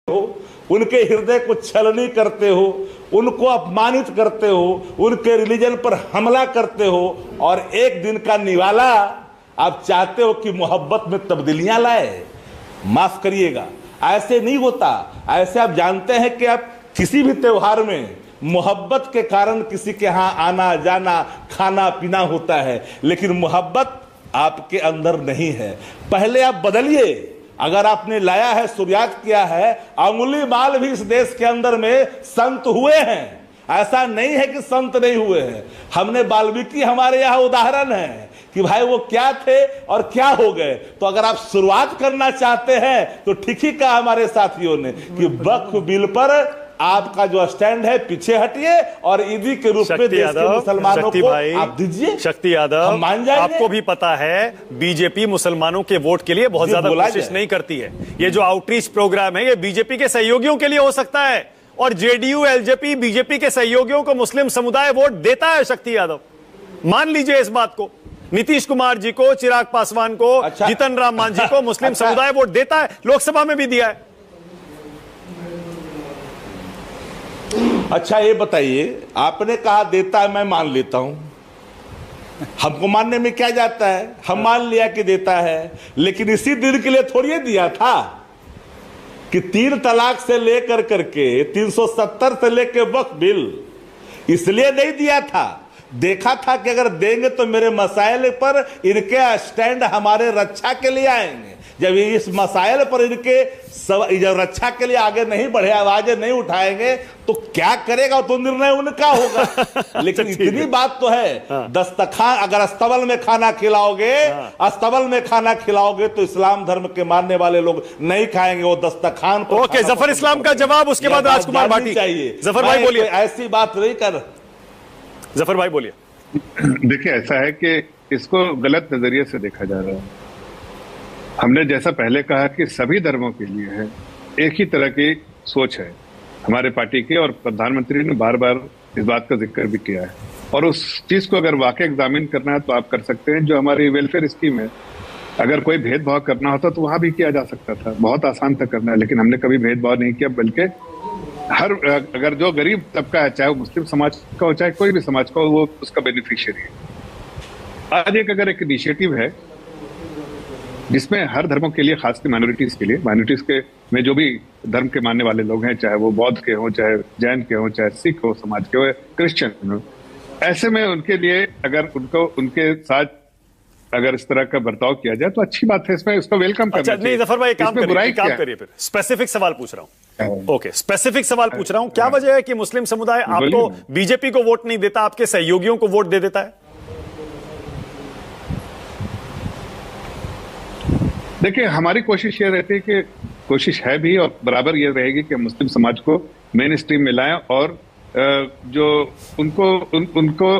हो, उनके हृदय को छलनी करते हो, उनको अपमानित करते हो, उनके रिलीजन पर हमला करते हो, और एक दिन का निवाला आप चाहते हो कि मोहब्बत में तब्दीलियां लाए। माफ करिएगा, ऐसे नहीं होता। ऐसे आप जानते हैं कि आप किसी भी त्योहार में मोहब्बत के कारण किसी के यहां आना जाना, खाना पीना होता है, लेकिन मोहब्बत आपके अंदर नहीं है। पहले आप बदलिए। अगर आपने लाया है, शुरुआत किया है, अंगुली माल भी इस देश के अंदर में संत हुए हैं, ऐसा नहीं है कि संत नहीं हुए हैं। हमने वाल्मीकि हमारे यहाँ उदाहरण है कि भाई वो क्या थे और क्या हो गए। तो अगर आप शुरुआत करना चाहते हैं तो ठीक ही कहा हमारे साथियों ने कि वक्फ बिल पर आपका जो स्टैंड है, पीछे हटिए और ईदी के रूप में देश के मुसलमानों को आप दीजिए। शक्ति यादव, मान जाएंगे। आपको भी पता है बीजेपी मुसलमानों के वोट के लिए बहुत ज्यादा कोशिश नहीं करती है। ये जो आउटरीच प्रोग्राम है, ये बीजेपी के सहयोगियों के लिए हो सकता है, और जेडीयू एलजेपी बीजेपी के सहयोगियों को मुस्लिम समुदाय वोट देता है। शक्ति यादव, मान लीजिए इस बात को, नीतीश कुमार जी को, चिराग पासवान को, अच्छा। जीतन राम मांझी को मुस्लिम अच्छा। समुदाय वोट देता है, लोकसभा में भी दिया है। अच्छा ये बताइए, आपने कहा देता है, मैं मान लेता हूं, हमको मानने में क्या जाता है, हम मान लिया कि देता है, लेकिन इसी दिन के लिए थोड़ी दिया था कि 3 तलाक से लेकर करके 370 से लेकर वक्फ बिल इसलिए नहीं दिया था, देखा था कि अगर देंगे तो मेरे मसाइल पर इनके स्टैंड हमारे रक्षा के लिए आएंगे, जब ये इस मसाइल पर इनके जब रक्षा के लिए आगे नहीं बढ़े, आवाजें नहीं उठाएंगे, तो क्या करेगा, तो निर्णय उनका होगा। लेकिन इतनी बात तो है, दस्तरखान अगर अस्तबल में खाना खिलाओगे, अस्तबल में खाना खिलाओगे तो इस्लाम धर्म के मानने वाले लोग नहीं खाएंगे, वो दस्तरखान पर। ओके, जफर इस्लाम का जवाब, उसके बाद राजकुमार भाटी चाहिए। जफर भाई बोलिए। ऐसी बात नहीं कर, जफर भाई बोलिए। देखिए, ऐसा है कि इसको गलत नजरिए से देखा जा रहा है। हमने जैसा पहले कहा कि सभी धर्मों के लिए है, एक ही तरह की सोच है हमारे पार्टी की, और प्रधानमंत्री ने बार बार इस बात का जिक्र भी किया है। और उस चीज को अगर वाकई एग्जामिन करना है तो आप कर सकते हैं। जो हमारी वेलफेयर स्कीम है, अगर कोई भेदभाव करना होता तो वहां भी किया जा सकता था, बहुत आसान था करना, लेकिन हमने कभी भेदभाव नहीं किया, बल्कि अगर जो गरीब तबका है, चाहे वो मुस्लिम समाज का हो चाहे कोई भी समाज का हो, वो उसका बेनिफिशियरी है। आज अगर एक इनिशिएटिव है जिसमें हर धर्मों के लिए, खासकर माइनॉरिटीज के लिए, माइनॉरिटीज के में जो भी धर्म के मानने वाले लोग हैं, चाहे वो बौद्ध के हों, चाहे जैन के हों, चाहे सिख हो समाज के हो, क्रिश्चियन हो, ऐसे में उनके लिए अगर उनको उनके साथ अगर इस तरह का बर्ताव किया जाए तो अच्छी बात है, इसमें उसको वेलकम करना चाहिए। नहीं जफर भाई, काम करिए, फिर स्पेसिफिक सवाल पूछ रहा हूं। ओके, स्पेसिफिक सवाल पूछ रहा हूं, क्या वजह है कि मुस्लिम समुदाय आपको, बीजेपी को वोट नहीं देता, आपके सहयोगियों को वोट दे देता है? देखिए, हमारी कोशिश ये रहती है कि, कोशिश है भी और बराबर ये रहेगी कि मुस्लिम समाज को मेन स्ट्रीम में लाएं, और जो उनको उनका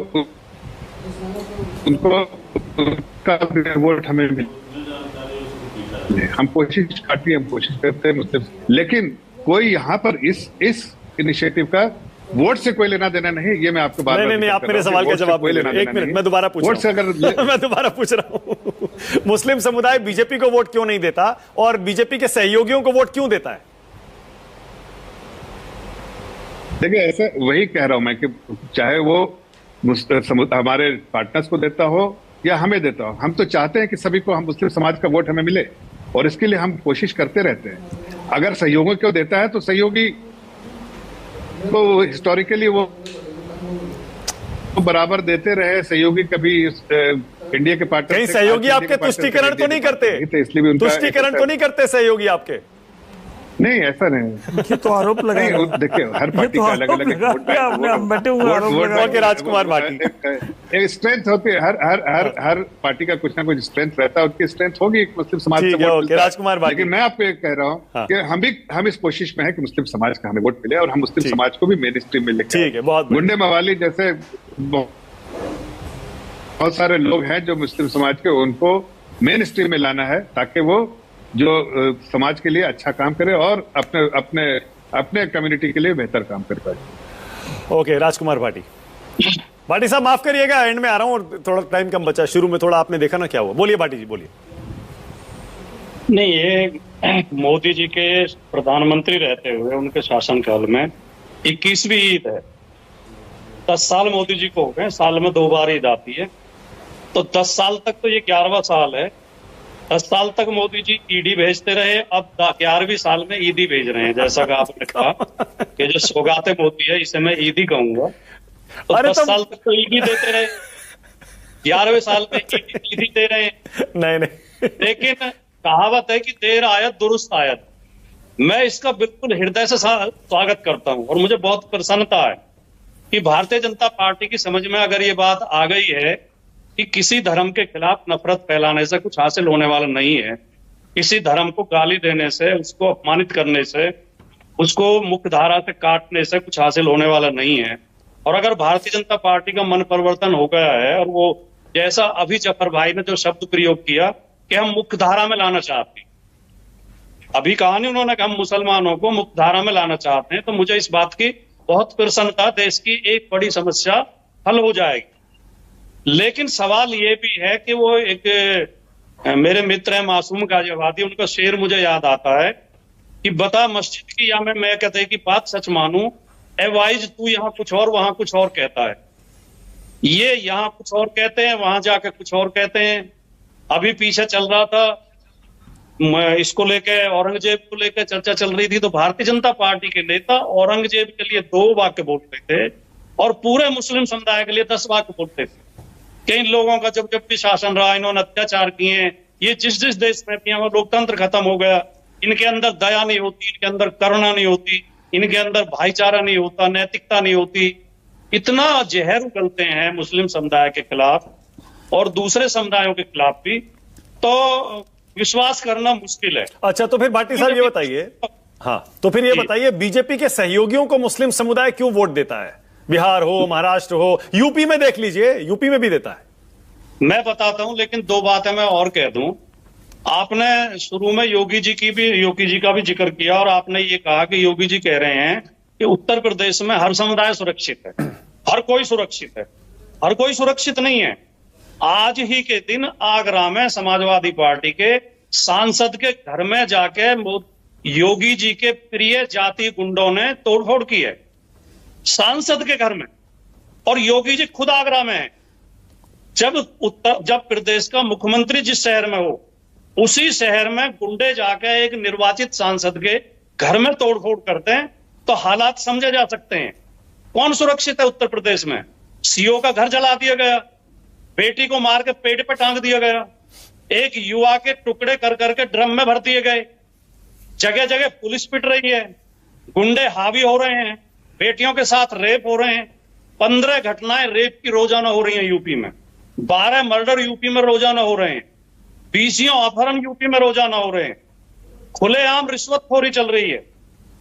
वोट हमें मिले। हम कोशिश करते हैं मुस्लिम, लेकिन कोई यहाँ पर इस इनिशिएटिव का वोट से कोई लेना देना नहीं, ये मैं आपको बात नहीं, आप मेरे सवाल का जवाब दे। एक मिनट, मैं दोबारा पूछ रहा हूं। मैं दोबारा पूछ रहा हूं, मुस्लिम समुदाय बीजेपी को वोट क्यों नहीं देता और बीजेपी के सहयोगियों को वोट क्यों देता है? देखिए, ऐसा वही कह रहा हूं मैं कि चाहे वो हमारे पार्टनर्स को देता हो या हमें देता हो, हम तो चाहते हैं कि सभी को, हम मुस्लिम समाज का वोट हमें मिले, और इसके लिए हम कोशिश करते रहते हैं। अगर सहयोगियों को देता है तो सहयोगी तो हिस्टोरिकली वो बराबर देते रहे, सहयोगी कभी इंडिया के पार्टनर, कहीं सहयोगी आपके तुष्टीकरण तो नहीं करते? इसलिए तुष्टीकरण तो नहीं करते सहयोगी आपके? नहीं, ऐसा नहीं, ये तो आरोप लगा। देखिए, हर पार्टी का अलग अलग राजकुमार भाटी, स्ट्रेंथ होती है, हर पार्टी का कुछ ना कुछ स्ट्रेंथ रहता है, उसकी स्ट्रेंथ होगी मुस्लिम समाज से वोट। राजकुमार भाटी, लेकिन मैं आपको ये कह रहा हूँ कि हम इस कोशिश में है कि मुस्लिम समाज का हमें वोट मिले, और हम मुस्लिम समाज को भी मेन स्ट्रीम में लेकर। ठीक है, बहुत गुंडे मवाली जैसे बहुत सारे लोग हैं जो मुस्लिम समाज के, उनको मेन स्ट्रीम में लाना है, ताकि वो जो समाज के लिए अच्छा काम करे और अपने कम्युनिटी के लिए बेहतर काम कर पाए। ओके, राजकुमार भाटी साहब माफ करिएगा, एंड में आ रहा हूं और थोड़ा टाइम कम बचा, शुरू में थोड़ा आपने देखा ना क्या हुआ। बोलिए भाटी जी, बोलिए। नहीं, ये मोदी जी के प्रधानमंत्री रहते हुए उनके शासनकाल में 21वीं ईद है। 10 साल मोदी जी को हो गए, साल में 2 बार ईद आती है, तो 10 साल तक तो ये 11वां साल है। 10 साल तक मोदी जी ईडी भेजते रहे, अब 11वीं साल में ईदी भेज रहे हैं। जैसा कि आपने कहा कि जो सौगाते मोदी है, इसे मैं ईदी कहूंगा, तो 10 साल तक तो ईडी देते रहे, 11वें साल में ईदी दे रहे हैं। नहीं, लेकिन कहावत है कि देर आयत दुरुस्त आयत। मैं इसका बिल्कुल हृदय से स्वागत करता हूं, और मुझे बहुत प्रसन्नता है कि भारतीय जनता पार्टी की समझ में अगर ये बात आ गई है कि किसी धर्म के खिलाफ नफरत फैलाने से कुछ हासिल होने वाला नहीं है, किसी धर्म को गाली देने से, उसको अपमानित करने से, उसको मुख्य धारा से काटने से कुछ हासिल होने वाला नहीं है। और अगर भारतीय जनता पार्टी का मन परिवर्तन हो गया है, और वो जैसा अभी जफर भाई ने जो शब्द प्रयोग किया कि हम मुख्य धारा में लाना चाहते हैं, अभी कहा नहीं उन्होंने कि हम मुसलमानों को मुख्य धारा में लाना चाहते हैं, तो मुझे इस बात की बहुत प्रसन्नता, देश की एक बड़ी समस्या हल हो जाएगी। लेकिन सवाल ये भी है कि वो एक मेरे मित्र हैं मासूम गाजियाबादी, उनका शेर मुझे याद आता है कि बता मस्जिद की या मैं कहते की बात सच मानूं, ए वाइज तू यहाँ कुछ और वहां कुछ और कहता है। ये यहाँ कुछ और कहते हैं, वहां जाके कुछ और कहते हैं। अभी पीछे चल रहा था इसको लेके, औरंगजेब को लेकर चर्चा चल रही थी, तो भारतीय जनता पार्टी के नेता औरंगजेब के लिए 2 वाक्य बोलते थे और पूरे मुस्लिम समुदाय के लिए 10 वाक्य बोलते थे कि इन लोगों का जब जब भी शासन रहा, इन्होंने अत्याचार किए, ये जिस जिस देश में भी वहां लोकतंत्र खत्म हो गया, इनके अंदर दया नहीं होती, इनके अंदर करुणा नहीं होती, इनके अंदर भाईचारा नहीं होता, नैतिकता नहीं होती। इतना जहर उगलते हैं मुस्लिम समुदाय के खिलाफ और दूसरे समुदायों के खिलाफ भी, तो विश्वास करना मुश्किल है। अच्छा, तो फिर भाटी साहब ये बताइए, हाँ, तो फिर ये बताइए बीजेपी के सहयोगियों को मुस्लिम समुदाय क्यों वोट देता है? बिहार हो, महाराष्ट्र हो, यूपी में देख लीजिए, यूपी में भी देता है। मैं बताता हूं, लेकिन 2 बातें मैं और कह दूं। आपने शुरू में योगी जी का भी जिक्र किया और आपने ये कहा कि योगी जी कह रहे हैं कि उत्तर प्रदेश में हर समुदाय सुरक्षित है, हर कोई सुरक्षित है। हर कोई सुरक्षित नहीं है। आज ही के दिन आगरा में समाजवादी पार्टी के सांसद के घर में जाके योगी जी के प्रिय जाति गुंडों ने तोड़फोड़ की है, सांसद के घर में, और योगी जी खुद आगरा में है। जब प्रदेश का मुख्यमंत्री जिस शहर में हो, उसी शहर में गुंडे जाकर एक निर्वाचित सांसद के घर में तोड़फोड़ करते हैं, तो हालात समझे जा सकते हैं। कौन सुरक्षित है उत्तर प्रदेश में? सीओ का घर जला दिया गया, बेटी को मार के पेट पे टांग दिया गया, एक युवा के टुकड़े कर करके ड्रम में भर दिए गए, जगह जगह पुलिस पिट रही है, गुंडे हावी हो रहे हैं, बेटियों के साथ रेप हो रहे हैं। 15 घटनाएं रेप की रोजाना हो रही हैं यूपी में, 12 मर्डर यूपी में रोजाना हो रहे हैं, 20 अपहरण यूपी में रोजाना हो रहे हैं, खुलेआम रिश्वतखोरी चल रही है।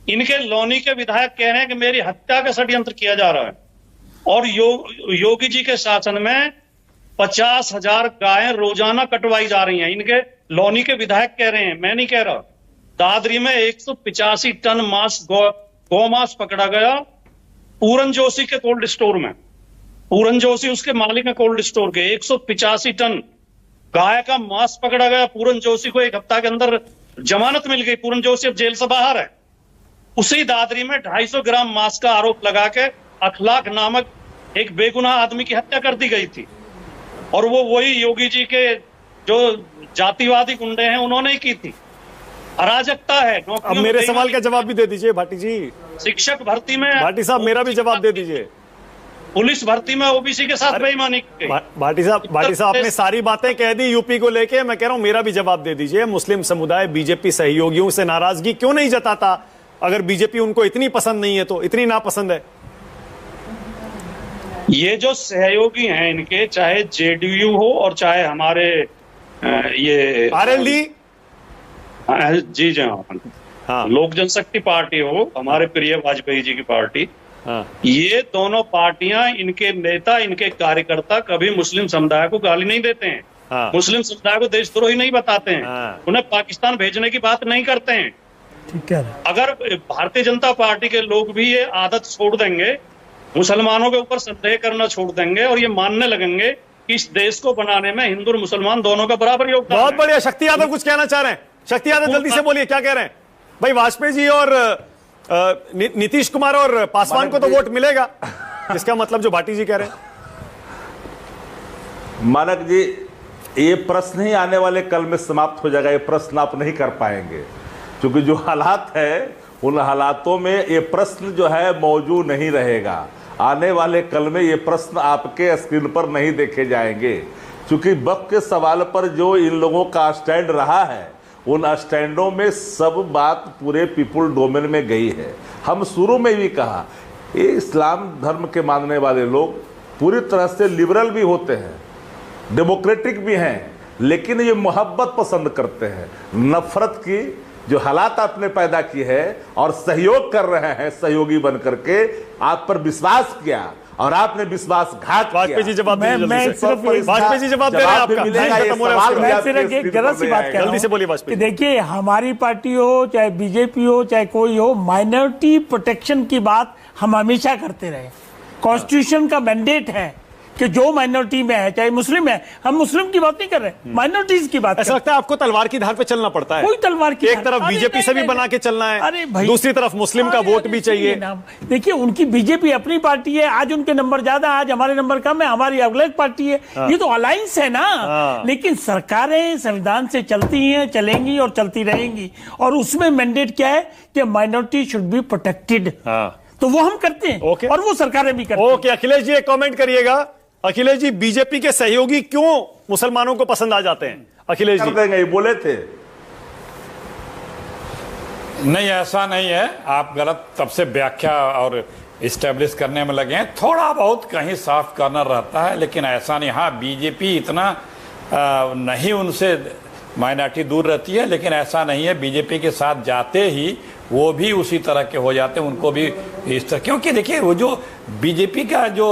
इनके लौनी के विधायक कह रहे हैं कि मेरी हत्या का षड्यंत्र किया जा रहा है। और योगी जी के शासन में 50,000 गायें रोजाना कटवाई जा रही हैं। इनके लौनी के विधायक कह रहे हैं, मैं नहीं कह रहा। दादरी में 185 टन गौ मांस पकड़ा गया पूरन जोशी के कोल्ड स्टोर में। पूरन जोशी उसके मालिक है कोल्ड स्टोर के। 185 टन गाय का मांस पकड़ा गया। पूरन जोशी को 1 हफ्ता के अंदर जमानत मिल गई। पूरन जोशी अब जेल से बाहर है। उसी दादरी में 250 ग्राम मांस का आरोप लगा के अखलाक नामक एक बेगुनाह आदमी की हत्या कर दी गई थी, और वो वही योगी जी के जो जातिवादी गुंडे हैं उन्होंने ही की थी। अराजकता है। अब मेरे सवाल का जवाब भी दे दीजिए भाटी जी। शिक्षक भर्ती में भाटी साहब मेरा भी जवाब दे दीजिए। पुलिस भर्ती में ओबीसी के साथ बेईमानी की गई। भाटी साहब आपने सारी बातें कह दी यूपी को लेके। मैं कह रहा हूं मेरा भी जवाब दे दीजिए। मुस्लिम समुदाय बीजेपी सहयोगियों से नाराजगी क्यों नहीं जताता? अगर बीजेपी उनको इतनी पसंद नहीं है तो, इतनी नापसंद है। ये जो सहयोगी हैं इनके, चाहे जेडीयू हो और चाहे हमारे ये आरएलडी, जी हाँ, लोक जनशक्ति पार्टी हो, हमारे प्रिय वाजपेयी जी की पार्टी, ये दोनों पार्टियां, इनके नेता, इनके कार्यकर्ता कभी मुस्लिम समुदाय को गाली नहीं देते हैं। मुस्लिम समुदाय को देशद्रोही नहीं बताते हैं। उन्हें पाकिस्तान भेजने की बात नहीं करते हैं। ठीक है। अगर भारतीय जनता पार्टी के लोग भी ये आदत छोड़ देंगे, मुसलमानों के ऊपर संदेह करना छोड़ देंगे और ये मानने लगेंगे कि इस देश को बनाने में हिंदू और मुसलमान दोनों का बराबर योगदान। बहुत बढ़िया। शक्ति यादव कुछ कहना चाह रहे हैं। शक्ति यादव जल्दी से बोलिए, क्या कह रहे हैं भाई? वाजपेयी जी और नीतीश कुमार और पासवान को तो वोट मिलेगा, इसका मतलब जो भाटी जी कह रहे हैं। मानक जी, ये प्रश्न ही आने वाले कल में समाप्त हो जाएगा। ये प्रश्न आप नहीं कर पाएंगे, क्योंकि जो हालात है उन हालातों में ये प्रश्न जो है मौजूद नहीं रहेगा। आने वाले कल में ये प्रश्न आपके स्क्रीन पर नहीं देखे जाएंगे, क्योंकि वक्त के सवाल पर जो इन लोगों का स्टैंड रहा है, उन स्टैंडों में सब बात पूरे पीपुल डोमेन में गई है। हम शुरू में भी कहा, ये इस्लाम धर्म के मानने वाले लोग पूरी तरह से लिबरल भी होते हैं, डेमोक्रेटिक भी हैं, लेकिन ये मोहब्बत पसंद करते हैं। नफरत की जो हालात आपने पैदा की है और सहयोग कर रहे हैं, सहयोगी बन करके आप पर विश्वास किया और आपने विश्वासघात किया। वाजपेयी जी जवाब मैं सिर्फ वाजपेयी जी जवाब दे रहे हैं आपका। मैं सिर्फ एक जरा सी बात कह रहा जल्दी से बोलिए हूं कि वाजपेयी। देखिए, हमारी पार्टी हो चाहे बीजेपी हो चाहे कोई हो, माइनॉरिटी प्रोटेक्शन की बात हम हमेशा करते रहे। कॉन्स्टिट्यूशन का मैंडेट है कि जो माइनॉरिटी में है, चाहे मुस्लिम है, हम मुस्लिम की बात नहीं कर रहे, माइनॉरिटीज की बात। ऐसा लगता है आपको तलवार की धार पे चलना पड़ता है? कोई तलवार की एक तरफ बीजेपी से भी बना के चलना है, अरे भाई, दूसरी तरफ मुस्लिम का वोट भी चाहिए। देखिए, उनकी बीजेपी अपनी पार्टी है, आज उनके नंबर ज्यादा, आज हमारे नंबर कम है, हमारी अलग पार्टी है। ये तो अलायंस है ना। लेकिन सरकारें संविधान से चलती हैं, चलेंगी और चलती रहेंगी, और उसमें मैंडेट क्या है कि माइनॉरिटी शुड बी प्रोटेक्टेड। तो वो हम करते हैं, और वो सरकारें भी करती हैं। ओके, अखिलेश जी एक कमेंट करिएगा। अखिलेश जी, बीजेपी के सहयोगी क्यों मुसलमानों को पसंद आ जाते हैं? अखिलेश जी देंगे, बोले थे। नहीं, ऐसा नहीं है, आप गलत तब से व्याख्या और इस्टेब्लिश करने में लगे हैं। थोड़ा बहुत कहीं सॉफ्ट कॉर्नर रहता है, लेकिन ऐसा नहीं। हाँ, बीजेपी इतना नहीं उनसे माइनॉरिटी दूर रहती है, लेकिन ऐसा नहीं है। बीजेपी के साथ जाते ही वो भी उसी तरह के हो जाते हैं, उनको भी इस तरह। क्योंकि देखिए, वो जो बीजेपी का जो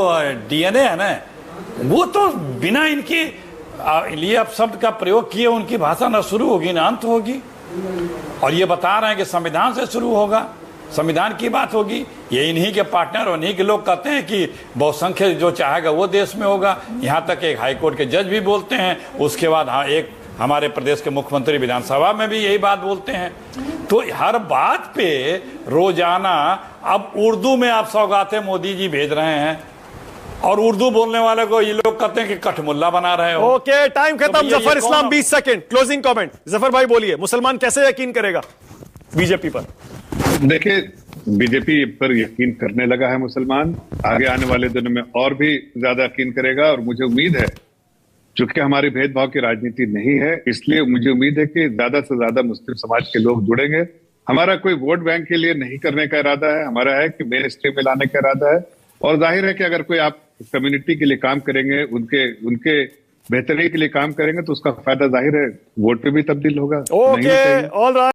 डीएनए है ना, वो तो बिना इनके लिए अपशब्द का प्रयोग किए उनकी भाषा न शुरू होगी न अंत होगी। और ये बता रहे हैं कि संविधान से शुरू होगा, संविधान की बात होगी। ये इन्हीं के पार्टनर और इन्हीं के लोग कहते हैं कि बहुसंख्यक जो चाहेगा वो देश में होगा। यहाँ तक एक हाईकोर्ट के जज भी बोलते हैं। उसके बाद हाँ, एक हमारे प्रदेश के मुख्यमंत्री विधानसभा में भी यही बात बोलते हैं। तो हर बात पे रोजाना अब उर्दू में आप सौगातें मोदी जी भेज रहे हैं, और उर्दू बोलने वाले को ये लोग कहते हैं कि कठमुल्ला बना रहे हो। ओके, टाइम खत्म। तो Zafar Islam 20 second closing comment. Zafar भाई बोलिए, मुसलमान कैसे यकीन करेगा बीजेपी पर? देखिए, बीजेपी पर यकीन करने लगा है मुसलमान, आगे आने वाले दिनों में और भी ज्यादा यकीन करेगा। और मुझे उम्मीद है, चूंकि हमारी भेदभाव की राजनीति नहीं है, इसलिए मुझे उम्मीद है कि ज्यादा से ज्यादा मुस्लिम समाज के लोग जुड़ेंगे। हमारा कोई वोट बैंक के लिए नहीं करने का इरादा है, हमारा है कि मेन स्ट्रीम में लाने का इरादा है। और जाहिर है कि अगर कोई आप कम्युनिटी के लिए काम करेंगे, उनके बेहतरी के लिए काम करेंगे, तो उसका फायदा जाहिर है वोट पे भी तब्दील होगा। Okay, all right.